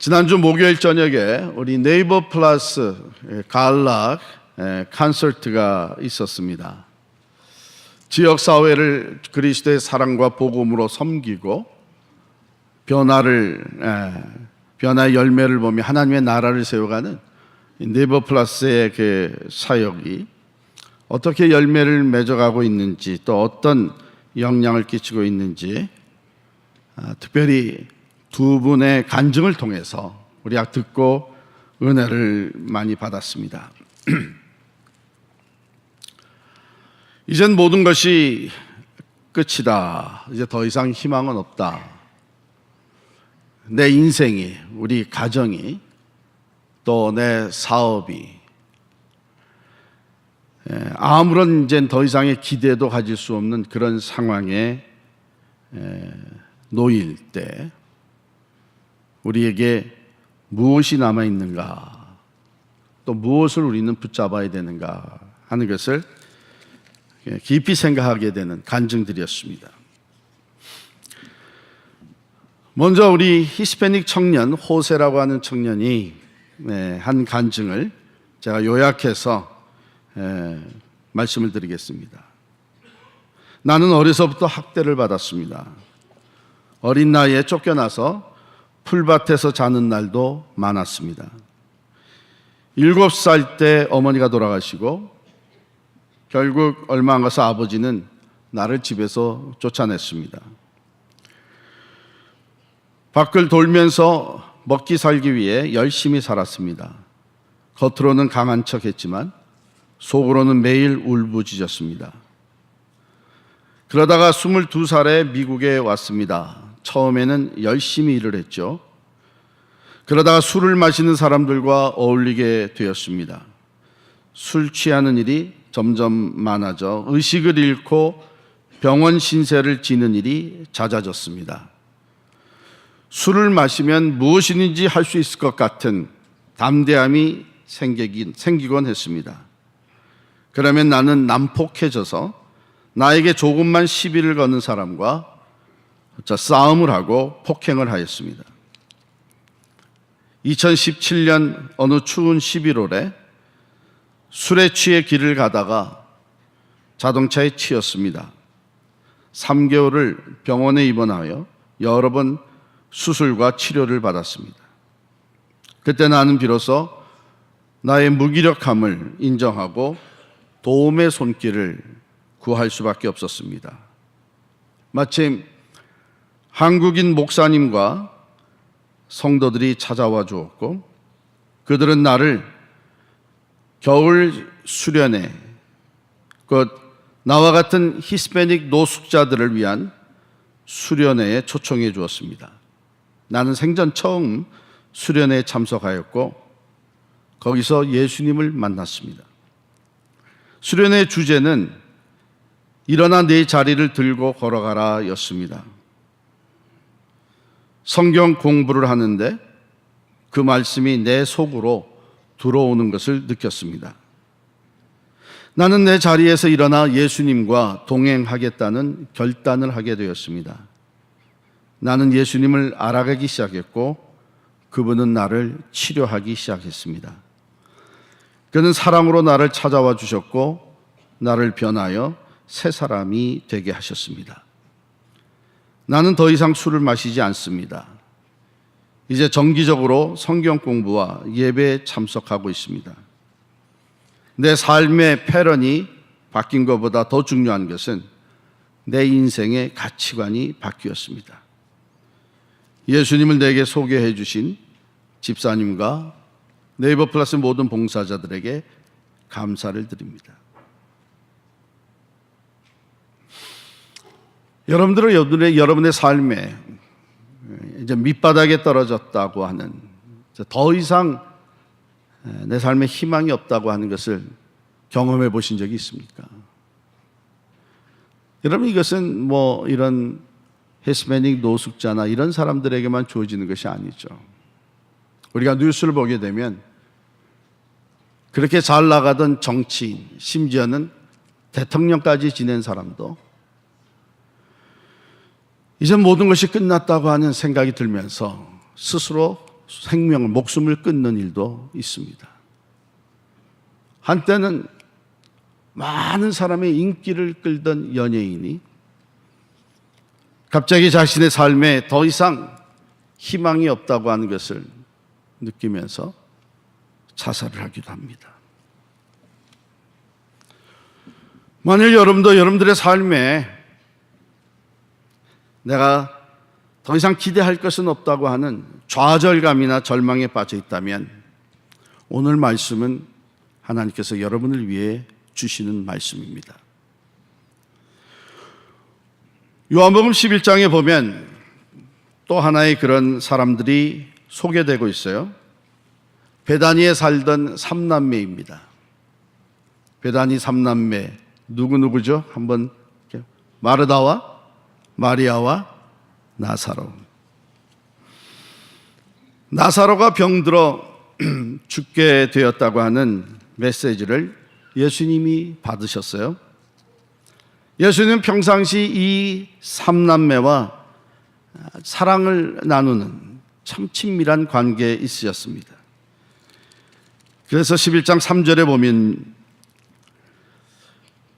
지난주 목요일 저녁에 우리 네이버 플러스 갈라 콘서트가 있었습니다. 지역사회를 그리스도의 사랑과 복음으로 섬기고 변화의 열매를 보며 하나님의 나라를 세워가는 네이버 플러스의 그 사역이 어떻게 열매를 맺어가고 있는지, 또 어떤 영향을 끼치고 있는지 특별히 두 분의 간증을 통해서 우리가 듣고 은혜를 많이 받았습니다. 이젠 모든 것이 끝이다. 이제 더 이상 희망은 없다. 내 인생이, 우리 가정이, 또 내 사업이 아무런 이제 더 이상의 기대도 가질 수 없는 그런 상황에 놓일 때 우리에게 무엇이 남아있는가, 또 무엇을 우리는 붙잡아야 되는가 하는 것을 깊이 생각하게 되는 간증들이었습니다. 먼저 우리 히스패닉 청년 호세라고 하는 청년이 한 간증을 제가 요약해서 말씀을 드리겠습니다. 나는 어려서부터 학대를 받았습니다. 어린 나이에 쫓겨나서 풀밭에서 자는 날도 많았습니다. 7살 때 어머니가 돌아가시고 결국 얼마 안 가서 아버지는 나를 집에서 쫓아냈습니다. 밖을 돌면서 먹기 살기 위해 열심히 살았습니다. 겉으로는 강한 척했지만 속으로는 매일 울부짖었습니다. 그러다가 22살에 미국에 왔습니다. 처음에는 열심히 일을 했죠. 그러다가 술을 마시는 사람들과 어울리게 되었습니다. 술 취하는 일이 점점 많아져 의식을 잃고 병원 신세를 지는 일이 잦아졌습니다. 술을 마시면 무엇이든지 할 수 있을 것 같은 담대함이 생기곤 했습니다. 그러면 나는 난폭해져서 나에게 조금만 시비를 거는 사람과 싸움을 하고 폭행을 하였습니다. 2017년 어느 추운 11월에 술에 취해 길을 가다가 자동차에 치였습니다. 3개월을 병원에 입원하여 여러 번 수술과 치료를 받았습니다. 그때 나는 비로소 나의 무기력함을 인정하고 도움의 손길을 구할 수밖에 없었습니다. 마침 한국인 목사님과 성도들이 찾아와 주었고, 그들은 나를 겨울 수련회, 나와 같은 히스패닉 노숙자들을 위한 수련회에 초청해 주었습니다. 나는 생전 처음 수련회에 참석하였고 거기서 예수님을 만났습니다. 수련회의 주제는 일어나 네 자리를 들고 걸어가라 였습니다. 성경 공부를 하는데 그 말씀이 내 속으로 들어오는 것을 느꼈습니다. 나는 내 자리에서 일어나 예수님과 동행하겠다는 결단을 하게 되었습니다. 나는 예수님을 알아가기 시작했고 그분은 나를 치료하기 시작했습니다. 그는 사랑으로 나를 찾아와 주셨고 나를 변하여 새 사람이 되게 하셨습니다. 나는 더 이상 술을 마시지 않습니다. 이제 정기적으로 성경 공부와 예배에 참석하고 있습니다. 내 삶의 패런이 바뀐 것보다 더 중요한 것은 내 인생의 가치관이 바뀌었습니다. 예수님을 내게 소개해 주신 집사님과 네이버 플러스 모든 봉사자들에게 감사를 드립니다. 여러분의 삶에 이제 밑바닥에 떨어졌다고 하는, 더 이상 내 삶에 희망이 없다고 하는 것을 경험해 보신 적이 있습니까? 여러분, 이것은 이런 히스패닉 노숙자나 이런 사람들에게만 주어지는 것이 아니죠. 우리가 뉴스를 보게 되면 그렇게 잘 나가던 정치인, 심지어는 대통령까지 지낸 사람도 이제 모든 것이 끝났다고 하는 생각이 들면서 스스로 생명을, 목숨을 끊는 일도 있습니다. 한때는 많은 사람의 인기를 끌던 연예인이 갑자기 자신의 삶에 더 이상 희망이 없다고 하는 것을 느끼면서 자살을 하기도 합니다. 만일 여러분도 여러분들의 삶에 내가 더 이상 기대할 것은 없다고 하는 좌절감이나 절망에 빠져 있다면 오늘 말씀은 하나님께서 여러분을 위해 주시는 말씀입니다. 요한복음 11장에 보면 또 하나의 그런 사람들이 소개되고 있어요. 베다니에 살던 삼남매입니다. 베다니 삼남매 누구누구죠? 한번 마르다와 마리아와 나사로. 나사로가 병들어 죽게 되었다고 하는 메시지를 예수님이 받으셨어요. 예수님은 평상시 이 삼남매와 사랑을 나누는 참 친밀한 관계에 있으셨습니다. 그래서 11장 3절에 보면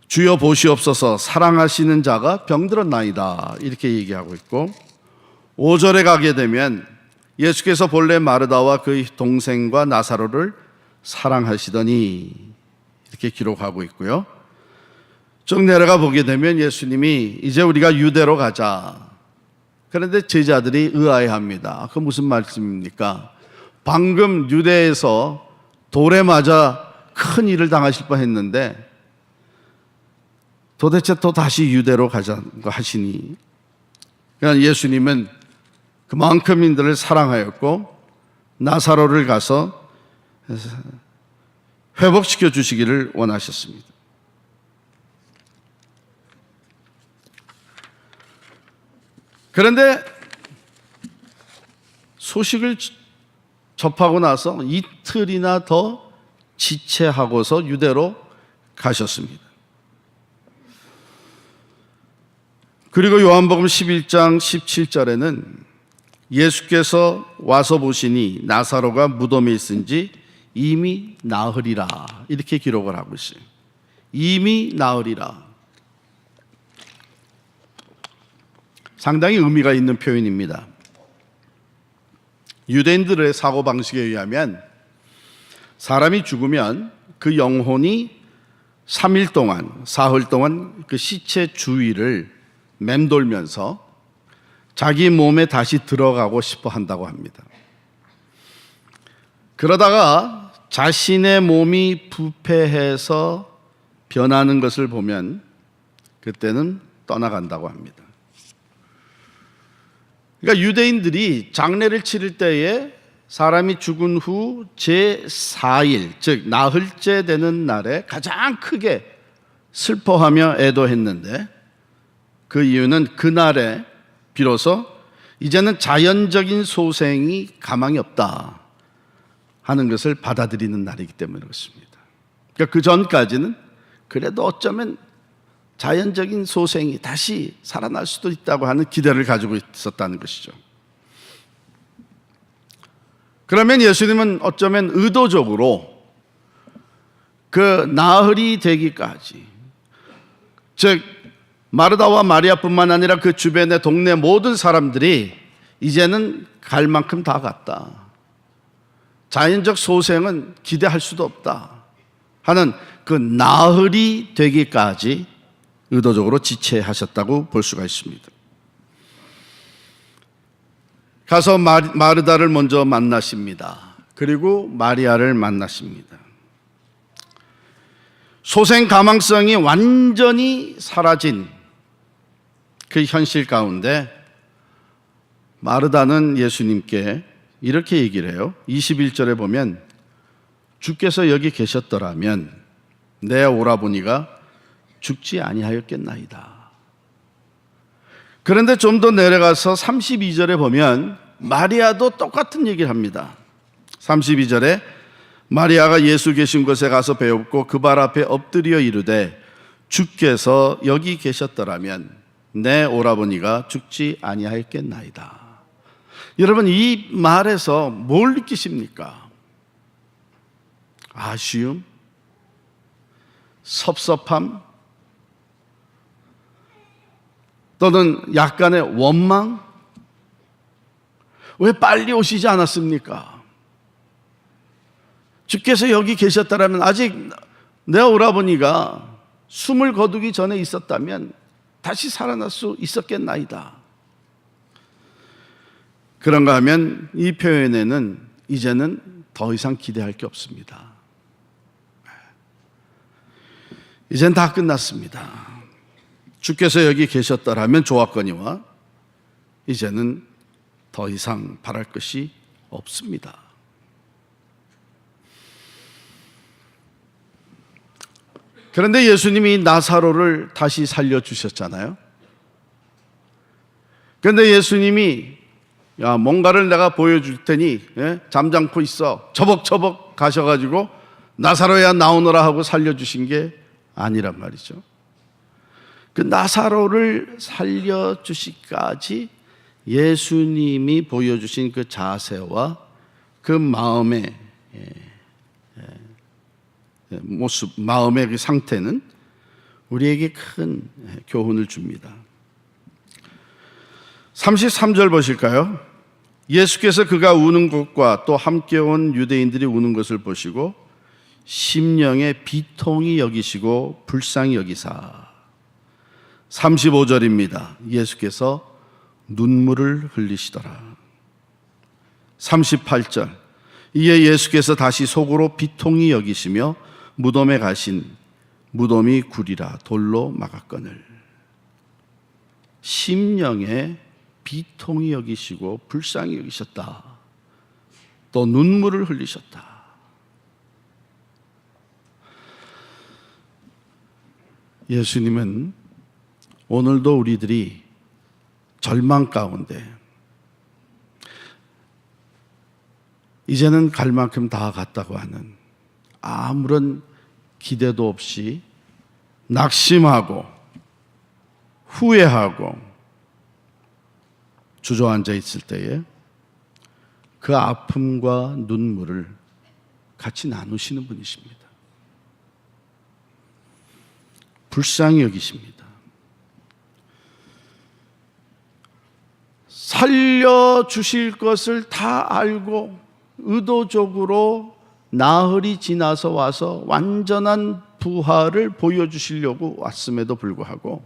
주여 보시옵소서 사랑하시는 자가 병들었나이다 이렇게 얘기하고 있고 5절에 가게 되면 예수께서 본래 마르다와 그의 동생과 나사로를 사랑하시더니 이렇게 기록하고 있고요. 쭉 내려가 보게 되면 예수님이 이제 우리가 유대로 가자. 그런데 제자들이 의아해합니다. 그 무슨 말씀입니까? 방금 유대에서 돌에 맞아 큰 일을 당하실 뻔했는데 도대체 또 다시 유대로 가자고 하시니, 그러니까 예수님은 그만큼 인들을 사랑하였고 나사로를 가서 회복시켜 주시기를 원하셨습니다. 그런데 소식을 접하고 나서 이틀이나 더 지체하고서 유대로 가셨습니다. 그리고 요한복음 11장 17절에는 예수께서 와서 보시니 나사로가 무덤에 있은지 이미 나으리라 이렇게 기록을 하고 있어요. 이미 나으리라. 상당히 의미가 있는 표현입니다. 유대인들의 사고방식에 의하면 사람이 죽으면 그 영혼이 3일 동안, 사흘 동안 그 시체 주위를 맴돌면서 자기 몸에 다시 들어가고 싶어 한다고 합니다. 그러다가 자신의 몸이 부패해서 변하는 것을 보면 그때는 떠나간다고 합니다. 그러니까 유대인들이 장례를 치를 때에 사람이 죽은 후 제4일, 즉 나흘째 되는 날에 가장 크게 슬퍼하며 애도했는데 그 이유는 그날에 비로소 이제는 자연적인 소생이 가망이 없다 하는 것을 받아들이는 날이기 때문에 그렇습니다. 그러니까 그 전까지는 그래도 어쩌면 자연적인 소생이 다시 살아날 수도 있다고 하는 기대를 가지고 있었다는 것이죠. 그러면 예수님은 어쩌면 의도적으로 그 나흘이 되기까지, 즉 마르다와 마리아뿐만 아니라 그 주변의 동네 모든 사람들이 이제는 갈 만큼 다 갔다, 자연적 소생은 기대할 수도 없다 하는 그 나흘이 되기까지 의도적으로 지체하셨다고 볼 수가 있습니다. 가서 마르다를 먼저 만나십니다. 그리고 마리아를 만나십니다. 소생 가망성이 완전히 사라진 그 현실 가운데 마르다는 예수님께 이렇게 얘기를 해요. 21절에 보면 주께서 여기 계셨더라면 내 오라버니가 죽지 아니하였겠나이다. 그런데 좀 더 내려가서 32절에 보면 마리아도 똑같은 얘기를 합니다. 32절에 마리아가 예수 계신 곳에 가서 배웠고 그 발 앞에 엎드려 이르되 주께서 여기 계셨더라면 내 오라버니가 죽지 아니하였겠나이다. 여러분, 이 말에서 뭘 느끼십니까? 아쉬움? 섭섭함? 또는 약간의 원망? 왜 빨리 오시지 않았습니까? 주께서 여기 계셨다면, 아직 내 오라버니가 숨을 거두기 전에 있었다면 다시 살아날 수 있었겠나이다. 그런가 하면 이 표현에는 이제는 더 이상 기대할 게 없습니다. 이젠 다 끝났습니다. 주께서 여기 계셨더라면 좋았거니와 이제는 더 이상 바랄 것이 없습니다. 그런데 예수님이 나사로를 다시 살려주셨잖아요. 그런데 예수님이 뭔가를 내가 보여줄 테니 잠잠코 있어, 처벅처벅 가셔가지고 나사로야 나오너라 하고 살려주신 게 아니란 말이죠. 그 나사로를 살려주시기까지 예수님이 보여주신 그 자세와 그 마음의 모습, 마음의 그 상태는 우리에게 큰 교훈을 줍니다. 33절 보실까요? 예수께서 그가 우는 것과 또 함께 온 유대인들이 우는 것을 보시고 심령에 비통히 여기시고 불쌍히 여기사. 35절입니다. 예수께서 눈물을 흘리시더라. 38절. 이에 예수께서 다시 속으로 비통히 여기시며 무덤에 가신 무덤이 구리라 돌로 막았거늘. 심령에 비통히 여기시고 불쌍히 여기셨다. 또 눈물을 흘리셨다. 예수님은 오늘도 우리들이 절망 가운데 이제는 갈 만큼 다 갔다고 하는 아무런 기대도 없이 낙심하고 후회하고 주저앉아 있을 때에 그 아픔과 눈물을 같이 나누시는 분이십니다. 불쌍히 여기십니다. 살려주실 것을 다 알고 의도적으로 나흘이 지나서 와서 완전한 부활을 보여주시려고 왔음에도 불구하고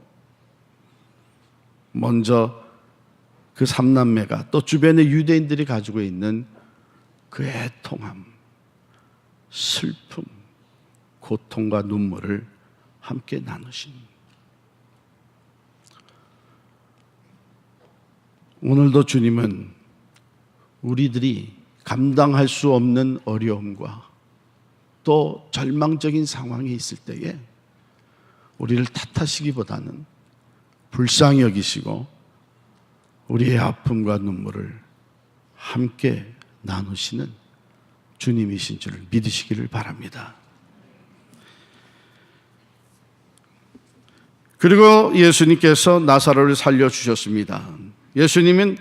먼저 그 삼남매가 또 주변의 유대인들이 가지고 있는 그 애통함, 슬픔, 고통과 눈물을 함께 나누신, 오늘도 주님은 우리들이 감당할 수 없는 어려움과 또 절망적인 상황에 있을 때에 우리를 탓하시기보다는 불쌍히 여기시고 우리의 아픔과 눈물을 함께 나누시는 주님이신 줄 믿으시기를 바랍니다. 그리고 예수님께서 나사로를 살려주셨습니다. 예수님은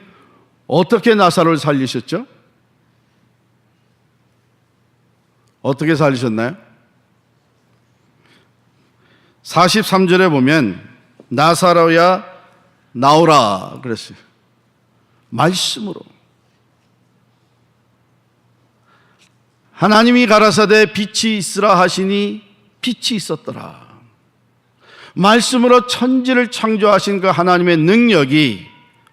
어떻게 나사로를 살리셨죠? 어떻게 살리셨나요? 43절에 보면 나사로야 나오라 그랬어요. 말씀으로. 하나님이 가라사대 빛이 있으라 하시니 빛이 있었더라. 말씀으로 천지를 창조하신 그 하나님의 능력이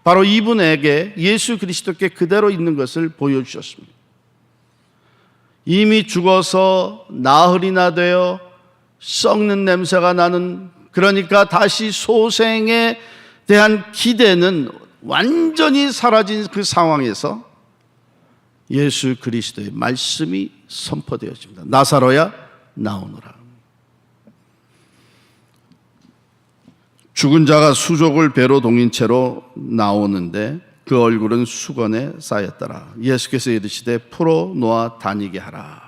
바로 이분에게, 예수 그리스도께 그대로 있는 것을 보여주셨습니다. 이미 죽어서 나흘이나 되어 썩는 냄새가 나는, 그러니까 다시 소생에 대한 기대는 완전히 사라진 그 상황에서 예수 그리스도의 말씀이 선포되어집니다. 나사로야 나오너라. 죽은 자가 수족을 배로 동인 채로 나오는데 그 얼굴은 수건에 쌓였더라. 예수께서 이르시되 풀어 놓아 다니게 하라.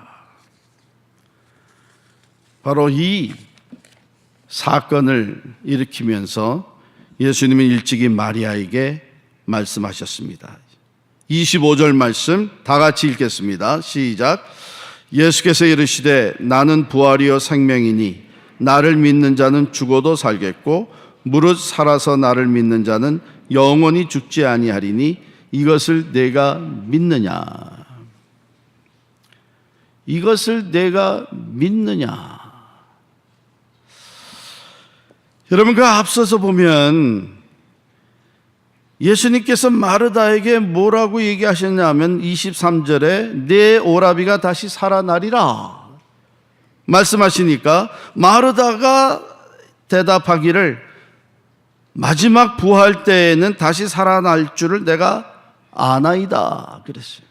바로 이 사건을 일으키면서 예수님은 일찍이 마리아에게 말씀하셨습니다. 25절 말씀 다 같이 읽겠습니다. 시작. 예수께서 이르시되 나는 부활이요 생명이니 나를 믿는 자는 죽어도 살겠고 무릇 살아서 나를 믿는 자는 영원히 죽지 아니하리니 이것을 내가 믿느냐? 이것을 내가 믿느냐? 여러분, 그 앞서서 보면 예수님께서 마르다에게 뭐라고 얘기하셨냐면 23절에 내 오라비가 다시 살아나리라 말씀하시니까 마르다가 대답하기를 마지막 부활 때에는 다시 살아날 줄을 내가 아나이다 그랬어요.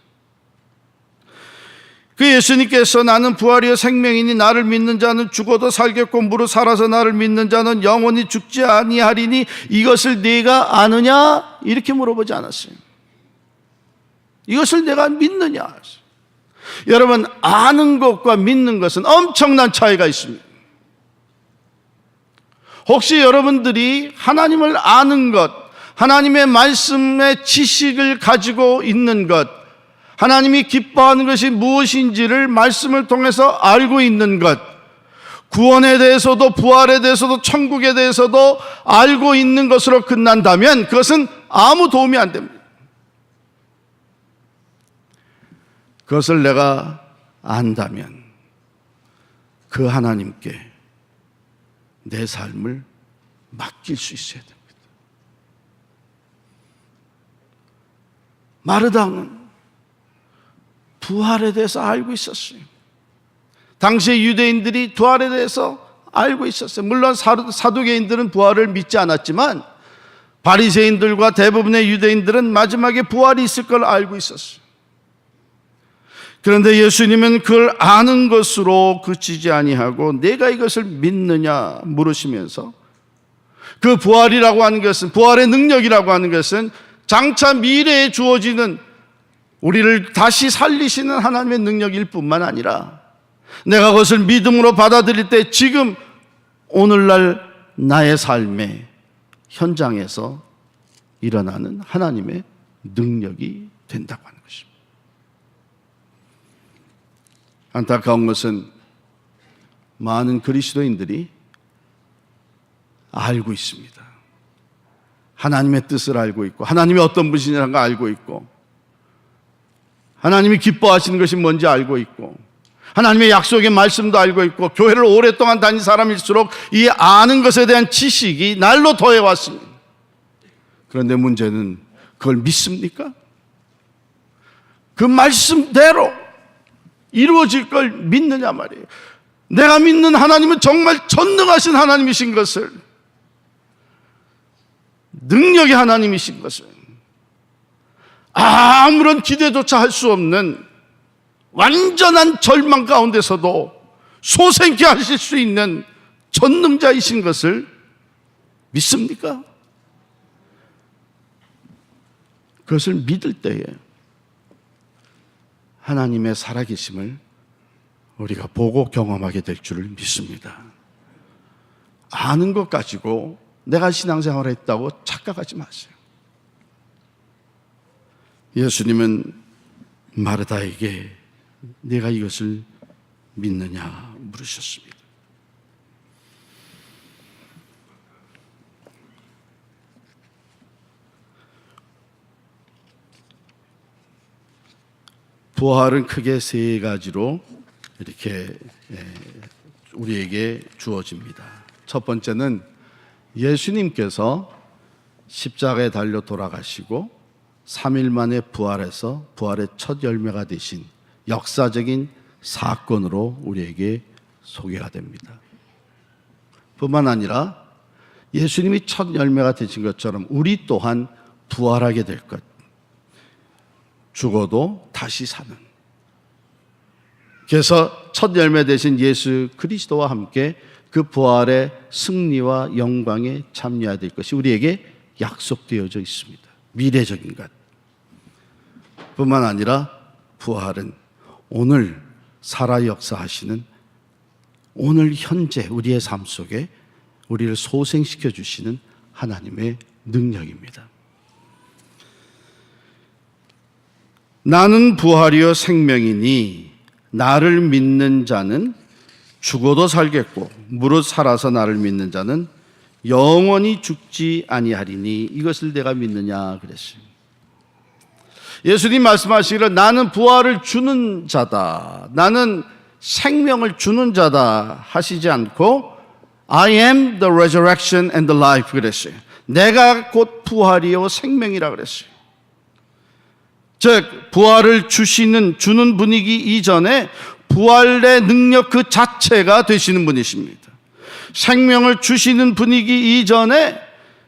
그 예수님께서 나는 부활이요 생명이니 나를 믿는 자는 죽어도 살겠고 무릇 살아서 나를 믿는 자는 영원히 죽지 아니하리니 이것을 네가 아느냐? 이렇게 물어보지 않았어요. 이것을 내가 믿느냐? 여러분, 아는 것과 믿는 것은 엄청난 차이가 있습니다. 혹시 여러분들이 하나님을 아는 것, 하나님의 말씀의 지식을 가지고 있는 것, 하나님이 기뻐하는 것이 무엇인지를 말씀을 통해서 알고 있는 것, 구원에 대해서도 부활에 대해서도 천국에 대해서도 알고 있는 것으로 끝난다면 그것은 아무 도움이 안 됩니다. 그것을 내가 안다면 그 하나님께 내 삶을 맡길 수 있어야 됩니다. 마르다는 부활에 대해서 알고 있었어요. 당시의 유대인들이 부활에 대해서 알고 있었어요. 물론 사두개인들은 부활을 믿지 않았지만 바리새인들과 대부분의 유대인들은 마지막에 부활이 있을 걸 알고 있었어요. 그런데 예수님은 그걸 아는 것으로 그치지 아니하고 내가 이것을 믿느냐 물으시면서 그 부활이라고 하는 것은, 부활의 능력이라고 하는 것은 장차 미래에 주어지는 우리를 다시 살리시는 하나님의 능력일 뿐만 아니라 내가 그것을 믿음으로 받아들일 때 지금 오늘날 나의 삶의 현장에서 일어나는 하나님의 능력이 된다고 하는 것입니다. 안타까운 것은 많은 그리스도인들이 알고 있습니다. 하나님의 뜻을 알고 있고 하나님이 어떤 분이라는 걸 알고 있고 하나님이 기뻐하시는 것이 뭔지 알고 있고 하나님의 약속의 말씀도 알고 있고 교회를 오랫동안 다닌 사람일수록 이 아는 것에 대한 지식이 날로 더해왔습니다. 그런데 문제는 그걸 믿습니까? 그 말씀대로 이루어질 걸 믿느냐 말이에요. 내가 믿는 하나님은 정말 전능하신 하나님이신 것을, 능력의 하나님이신 것을, 아무런 기대조차 할 수 없는 완전한 절망 가운데서도 소생케 하실 수 있는 전능자이신 것을 믿습니까? 그것을 믿을 때에 하나님의 살아계심을 우리가 보고 경험하게 될 줄을 믿습니다. 아는 것 가지고 내가 신앙생활을 했다고 착각하지 마세요. 예수님은 마르다에게 내가 이것을 믿느냐 물으셨습니다. 부활은 크게 세 가지로 이렇게 우리에게 주어집니다. 첫 번째는 예수님께서 십자가에 달려 돌아가시고 3일 만에 부활해서 부활의 첫 열매가 되신 역사적인 사건으로 우리에게 소개가 됩니다. 뿐만 아니라 예수님이 첫 열매가 되신 것처럼 우리 또한 부활하게 될 것, 죽어도 다시 사는. 그래서 첫 열매 되신 예수 그리스도와 함께 그 부활의 승리와 영광에 참여해야 될 것이 우리에게 약속되어져 있습니다. 미래적인 것 뿐만 아니라 부활은 오늘 살아 역사하시는 오늘 현재 우리의 삶 속에 우리를 소생시켜 주시는 하나님의 능력입니다. 나는 부활이요 생명이니 나를 믿는 자는 죽어도 살겠고 무릇 살아서 나를 믿는 자는 영원히 죽지 아니하리니 이것을 내가 믿느냐 그랬어요. 예수님 말씀하시기를 나는 부활을 주는 자다, 나는 생명을 주는 자다 하시지 않고 I am the resurrection and the life 그랬어요. 내가 곧 부활이요 생명이라 그랬어요. 즉 부활을 주는 분이기 이전에 부활의 능력 그 자체가 되시는 분이십니다. 생명을 주시는 분이기 이전에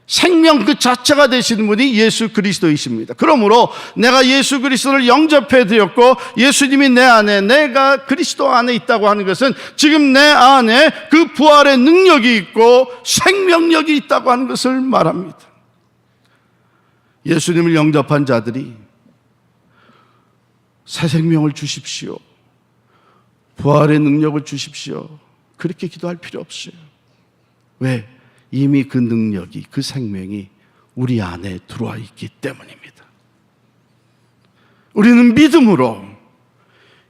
생명 그 자체가 되시는 분이 예수 그리스도이십니다. 그러므로 내가 예수 그리스도를 영접해 드렸고 예수님이 내 안에, 내가 그리스도 안에 있다고 하는 것은 지금 내 안에 그 부활의 능력이 있고 생명력이 있다고 하는 것을 말합니다. 예수님을 영접한 자들이 새 생명을 주십시오, 부활의 능력을 주십시오, 그렇게 기도할 필요 없어요. 왜? 이미 그 능력이, 그 생명이 우리 안에 들어와 있기 때문입니다. 우리는 믿음으로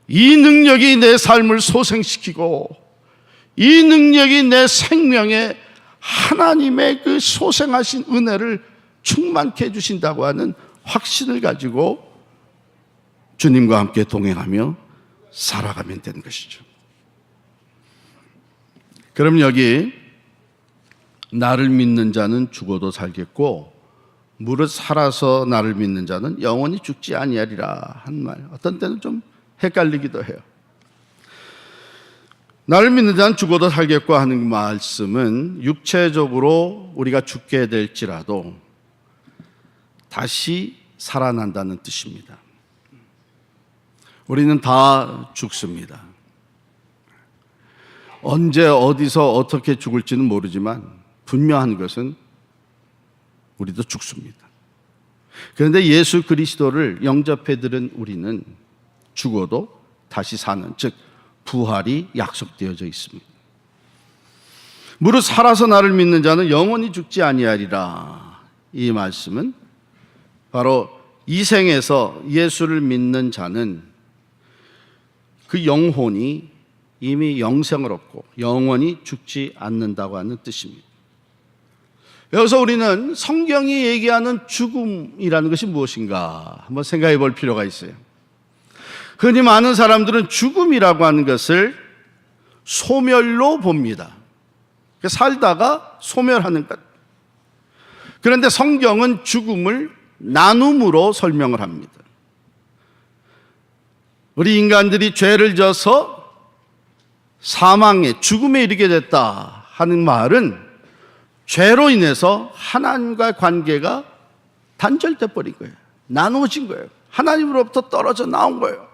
이 능력이 내 삶을 소생시키고 이 능력이 내 생명에 하나님의 그 소생하신 은혜를 충만케 해주신다고 하는 확신을 가지고 주님과 함께 동행하며 살아가면 되는 것이죠. 그럼 여기 나를 믿는 자는 죽어도 살겠고 무릇 살아서 나를 믿는 자는 영원히 죽지 아니하리라 한 말, 어떤 때는 좀 헷갈리기도 해요. 나를 믿는 자는 죽어도 살겠고 하는 말씀은 육체적으로 우리가 죽게 될지라도 다시 살아난다는 뜻입니다. 우리는 다 죽습니다. 언제 어디서 어떻게 죽을지는 모르지만 분명한 것은 우리도 죽습니다. 그런데 예수 그리스도를 영접해들은 우리는 죽어도 다시 사는, 즉 부활이 약속되어져 있습니다. 무릇 살아서 나를 믿는 자는 영원히 죽지 아니하리라. 이 말씀은 바로 이 생에서 예수를 믿는 자는 그 영혼이 이미 영생을 얻고 영원히 죽지 않는다고 하는 뜻입니다. 여기서 우리는 성경이 얘기하는 죽음이라는 것이 무엇인가 한번 생각해 볼 필요가 있어요. 흔히 많은 사람들은 죽음이라고 하는 것을 소멸로 봅니다. 살다가 소멸하는 것. 그런데 성경은 죽음을 나눔으로 설명을 합니다. 우리 인간들이 죄를 져서 사망에, 죽음에 이르게 됐다 하는 말은 죄로 인해서 하나님과의 관계가 단절돼 버린 거예요. 나누어진 거예요. 하나님으로부터 떨어져 나온 거예요.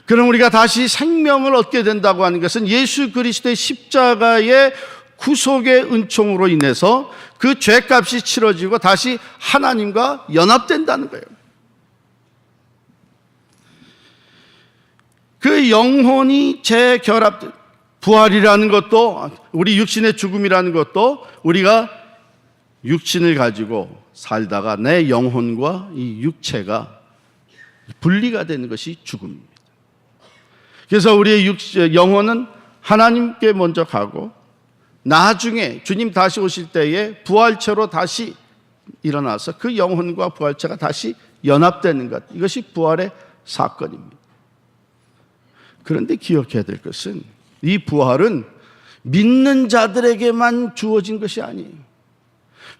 그럼 우리가 다시 생명을 얻게 된다고 하는 것은 예수 그리스도의 십자가의 구속의 은총으로 인해서 그 죄값이 치러지고 다시 하나님과 연합된다는 거예요. 그 영혼이 재결합, 부활이라는 것도, 우리 육신의 죽음이라는 것도 우리가 육신을 가지고 살다가 내 영혼과 이 육체가 분리가 되는 것이 죽음입니다. 그래서 우리의 영혼은 하나님께 먼저 가고 나중에 주님 다시 오실 때에 부활체로 다시 일어나서 그 영혼과 부활체가 다시 연합되는 것, 이것이 부활의 사건입니다. 그런데 기억해야 될 것은 이 부활은 믿는 자들에게만 주어진 것이 아니에요.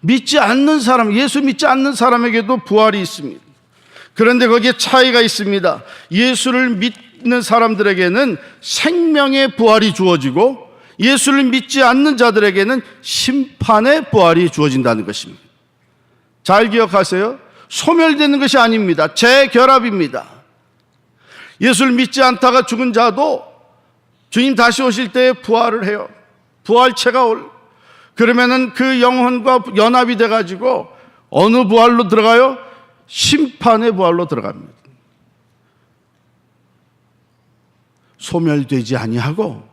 믿지 않는 사람, 예수 믿지 않는 사람에게도 부활이 있습니다. 그런데 거기에 차이가 있습니다. 예수를 믿는 사람들에게는 생명의 부활이 주어지고 예수를 믿지 않는 자들에게는 심판의 부활이 주어진다는 것입니다. 잘 기억하세요. 소멸되는 것이 아닙니다. 재결합입니다. 예수를 믿지 않다가 죽은 자도 주님 다시 오실 때에 부활을 해요. 부활체가 그러면은 그 영혼과 연합이 돼가지고 어느 부활로 들어가요? 심판의 부활로 들어갑니다. 소멸되지 아니하고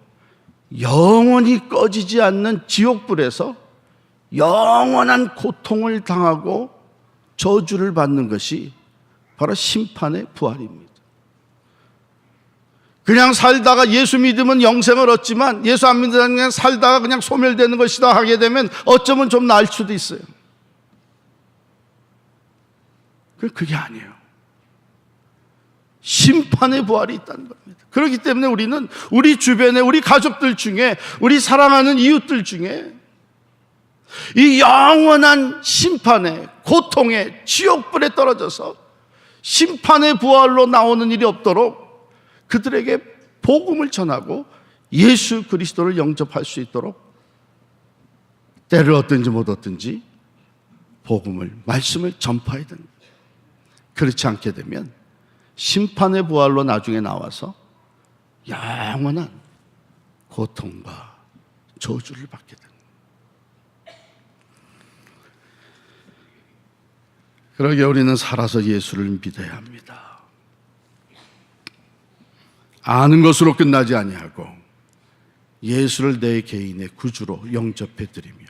영원히 꺼지지 않는 지옥불에서 영원한 고통을 당하고 저주를 받는 것이 바로 심판의 부활입니다. 그냥 살다가 예수 믿으면 영생을 얻지만 예수 안 믿으면 그냥 살다가 그냥 소멸되는 것이다 하게 되면 어쩌면 좀 나을 수도 있어요. 그게 아니에요. 심판의 부활이 있다는 겁니다. 그렇기 때문에 우리는 우리 주변에 우리 가족들 중에 우리 사랑하는 이웃들 중에 이 영원한 심판의 고통의 지옥불에 떨어져서 심판의 부활로 나오는 일이 없도록 그들에게 복음을 전하고 예수 그리스도를 영접할 수 있도록 때를 얻든지 못 얻든지 복음을, 말씀을 전파해야 됩니다. 그렇지 않게 되면 심판의 부활로 나중에 나와서 영원한 고통과 저주를 받게 됩니다. 그러게 우리는 살아서 예수를 믿어야 합니다. 아는 것으로 끝나지 아니하고 예수를 내 개인의 구주로 영접해 드리며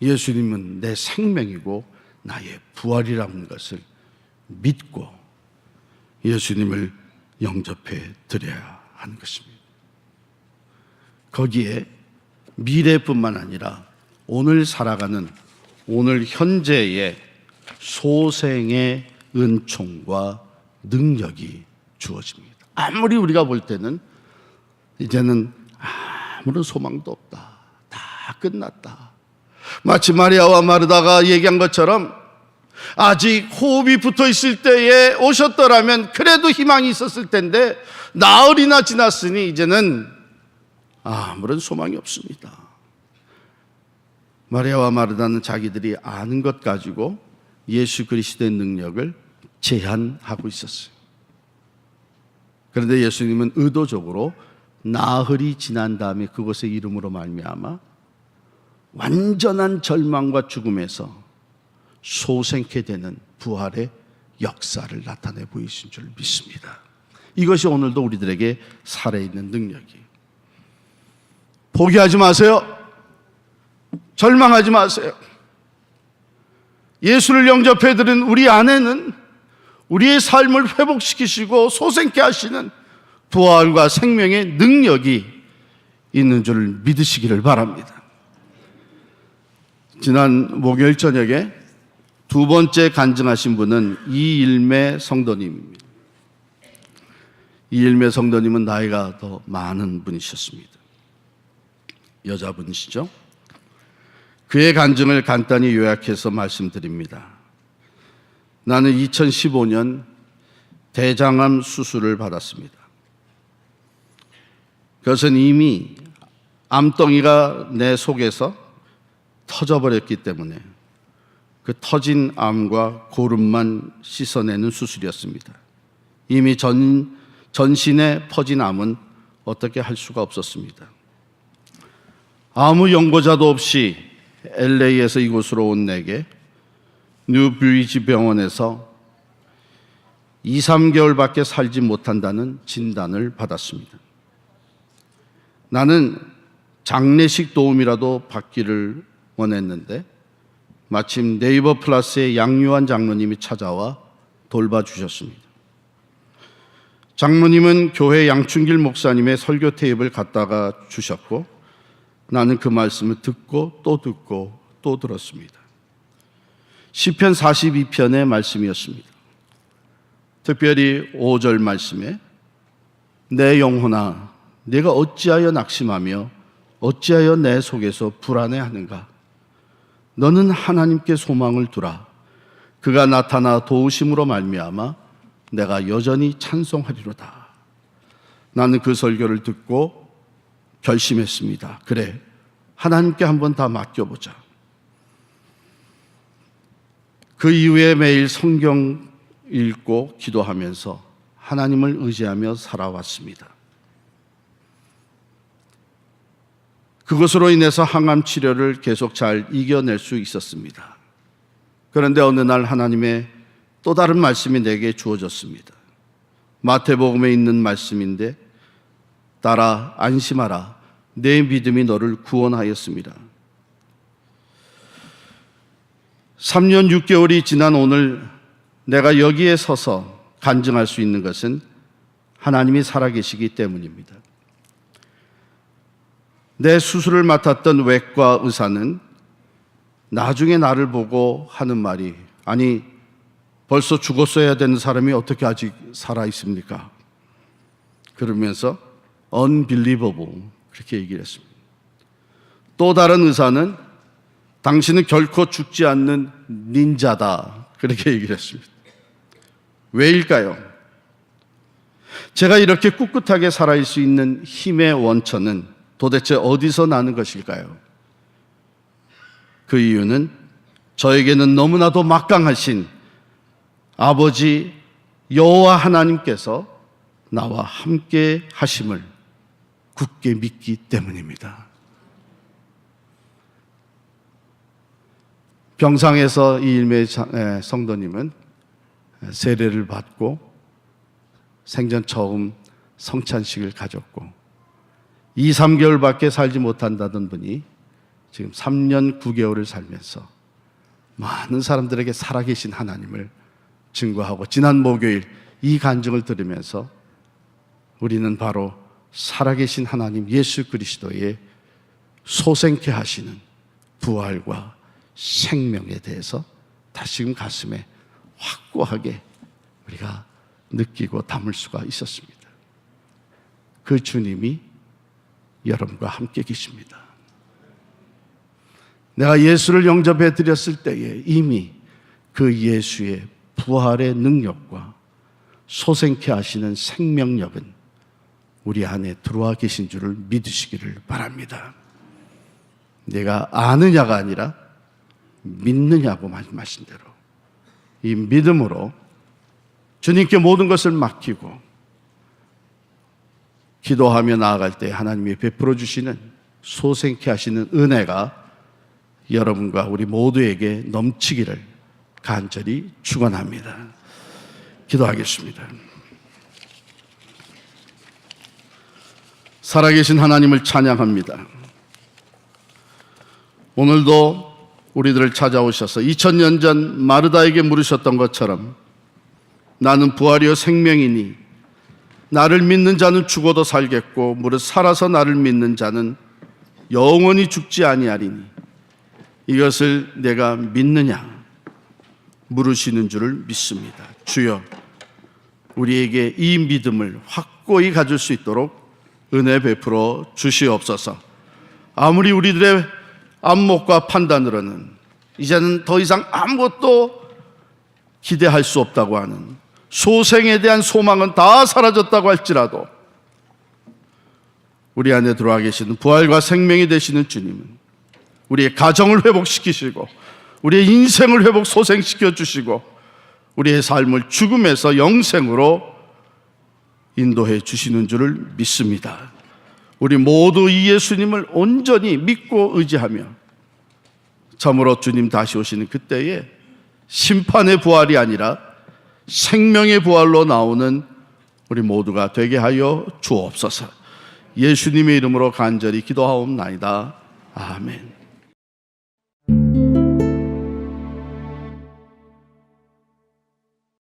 예수님은 내 생명이고 나의 부활이라는 것을 믿고 예수님을 영접해 드려야 하는 것입니다. 거기에 미래뿐만 아니라 오늘 살아가는 오늘 현재의 소생의 은총과 능력이 주어집니다. 아무리 우리가 볼 때는 이제는 아무런 소망도 없다, 다 끝났다, 마치 마리아와 마르다가 얘기한 것처럼 아직 호흡이 붙어 있을 때에 오셨더라면 그래도 희망이 있었을 텐데 나흘이나 지났으니 이제는 아무런 소망이 없습니다. 마리아와 마르다는 자기들이 아는 것 가지고 예수 그리스도의 능력을 제한하고 있었어요. 그런데 예수님은 의도적으로 나흘이 지난 다음에 그것의 이름으로 말미암아 완전한 절망과 죽음에서 소생케 되는 부활의 역사를 나타내 보이신 줄 믿습니다. 이것이 오늘도 우리들에게 살아있는 능력이에요. 포기하지 마세요. 절망하지 마세요. 예수를 영접해드린 우리 안에는 우리의 삶을 회복시키시고 소생케 하시는 부활과 생명의 능력이 있는 줄 믿으시기를 바랍니다. 지난 목요일 저녁에 두 번째 간증하신 분은 이일매 성도님입니다. 이일매 성도님은 나이가 더 많은 분이셨습니다. 여자분이시죠? 그의 간증을 간단히 요약해서 말씀드립니다. 나는 2015년 대장암 수술을 받았습니다. 그것은 이미 암덩이가 내 속에서 터져버렸기 때문에 그 터진 암과 고름만 씻어내는 수술이었습니다. 이미 전신에 퍼진 암은 어떻게 할 수가 없었습니다. 아무 연고자도 없이 LA에서 이곳으로 온 내게 뉴브리지 병원에서 2, 3개월밖에 살지 못한다는 진단을 받았습니다. 나는 장례식 도움이라도 받기를 원했는데 마침 네이버 플러스의 양유한 장로님이 찾아와 돌봐주셨습니다. 장로님은 교회 양춘길 목사님의 설교 테이프를 갖다가 주셨고 나는 그 말씀을 듣고 또 들었습니다. 시편 42편의 말씀이었습니다. 특별히 5절 말씀에 내 영혼아 내가 어찌하여 낙심하며 어찌하여 내 속에서 불안해하는가. 너는 하나님께 소망을 두라. 그가 나타나 도우심으로 말미암아 내가 여전히 찬송하리로다. 나는 그 설교를 듣고 결심했습니다. 그래, 하나님께 한번 다 맡겨보자. 그 이후에 매일 성경 읽고 기도하면서 하나님을 의지하며 살아왔습니다. 그것으로 인해서 항암 치료를 계속 잘 이겨낼 수 있었습니다. 그런데 어느 날 하나님의 또 다른 말씀이 내게 주어졌습니다. 마태복음에 있는 말씀인데 따라 안심하라. 내 믿음이 너를 구원하였습니다. 3년 6개월이 지난 오늘 내가 여기에 서서 간증할 수 있는 것은 하나님이 살아계시기 때문입니다. 내 수술을 맡았던 외과 의사는 나중에 나를 보고 하는 말이, 아니 벌써 죽었어야 되는 사람이 어떻게 아직 살아 있습니까? 그러면서 unbelievable 그렇게 얘기를 했습니다. 또 다른 의사는 당신은 결코 죽지 않는 닌자다 그렇게 얘기를 했습니다. 왜일까요? 제가 이렇게 꿋꿋하게 살아갈 수 있는 힘의 원천은 도대체 어디서 나는 것일까요? 그 이유는 저에게는 너무나도 막강하신 아버지 여호와 하나님께서 나와 함께 하심을 굳게 믿기 때문입니다. 병상에서 이일매 성도님은 세례를 받고 생전 처음 성찬식을 가졌고 2, 3개월밖에 살지 못한다던 분이 지금 3년 9개월을 살면서 많은 사람들에게 살아계신 하나님을 증거하고, 지난 목요일 이 간증을 들으면서 우리는 바로 살아계신 하나님 예수 그리스도의 소생케 하시는 부활과 생명에 대해서 다시금 가슴에 확고하게 우리가 느끼고 담을 수가 있었습니다. 그 주님이 여러분과 함께 계십니다. 내가 예수를 영접해 드렸을 때에 이미 그 예수의 부활의 능력과 소생케 하시는 생명력은 우리 안에 들어와 계신 줄을 믿으시기를 바랍니다. 내가 아느냐가 아니라 믿느냐고 말씀하신 대로 이 믿음으로 주님께 모든 것을 맡기고 기도하며 나아갈 때 하나님이 베풀어 주시는 소생케 하시는 은혜가 여러분과 우리 모두에게 넘치기를 간절히 축원합니다. 기도하겠습니다. 살아계신 하나님을 찬양합니다. 오늘도 우리들을 찾아오셔서 2000년 전 마르다에게 물으셨던 것처럼 나는 부활이요 생명이니 나를 믿는 자는 죽어도 살겠고 무릇 살아서 나를 믿는 자는 영원히 죽지 아니하리니 이것을 내가 믿느냐 물으시는 줄을 믿습니다. 주여, 우리에게 이 믿음을 확고히 가질 수 있도록 은혜 베풀어 주시옵소서. 아무리 우리들의 안목과 판단으로는 이제는 더 이상 아무것도 기대할 수 없다고 하는 소생에 대한 소망은 다 사라졌다고 할지라도 우리 안에 들어와 계시는 부활과 생명이 되시는 주님은 우리의 가정을 회복시키시고 우리의 인생을 소생시켜 주시고 우리의 삶을 죽음에서 영생으로 인도해 주시는 줄을 믿습니다. 우리 모두 이 예수님을 온전히 믿고 의지하며 참으로 주님 다시 오시는 그때에 심판의 부활이 아니라 생명의 부활로 나오는 우리 모두가 되게 하여 주옵소서. 예수님의 이름으로 간절히 기도하옵나이다. 아멘.